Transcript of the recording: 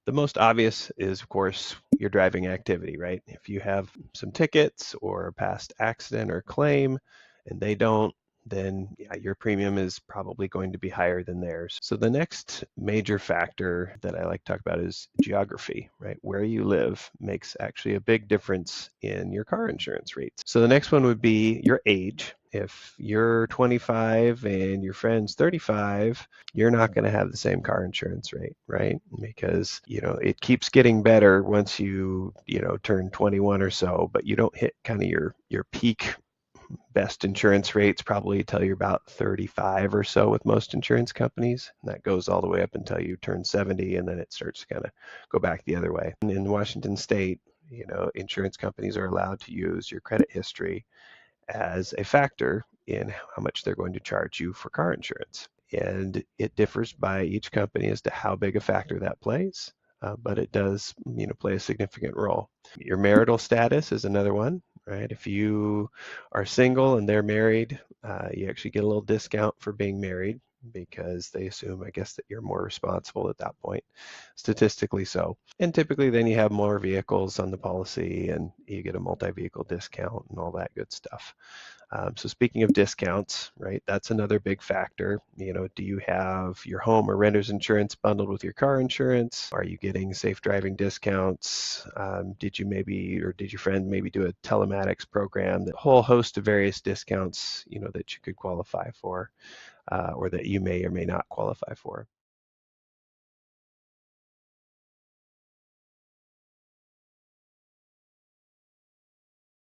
The most obvious is, of course, your driving activity, right? If you have some tickets or a past accident or claim and they don't, then yeah, your premium is probably going to be higher than theirs. So the next major factor that I like to talk about is geography, right? Where you live makes actually a big difference in your car insurance rates. So the next one would be your age. If you're 25 and your friend's 35, you're not going to have the same car insurance rate, right? Because, it keeps getting better once you turn 21 or so, but you don't hit kind of your peak best insurance rates probably till you're about 35 or so with most insurance companies. And that goes all the way up until you turn 70, and then it starts to kind of go back the other way. And in Washington State, insurance companies are allowed to use your credit history as a factor in how much they're going to charge you for car insurance. And it differs by each company as to how big a factor that plays, but it does, play a significant role. Your marital status is another one, right? If you are single and they're married, you actually get a little discount for being married because they assume, I guess, that you're more responsible at that point, statistically so. And typically then you have more vehicles on the policy and you get a multi-vehicle discount and all that good stuff. So speaking of discounts, right, that's another big factor. Do you have your home or renter's insurance bundled with your car insurance? Are you getting safe driving discounts? Did you maybe, or did your friend maybe do a telematics program? A whole host of various discounts, that you could qualify for, or that you may or may not qualify for.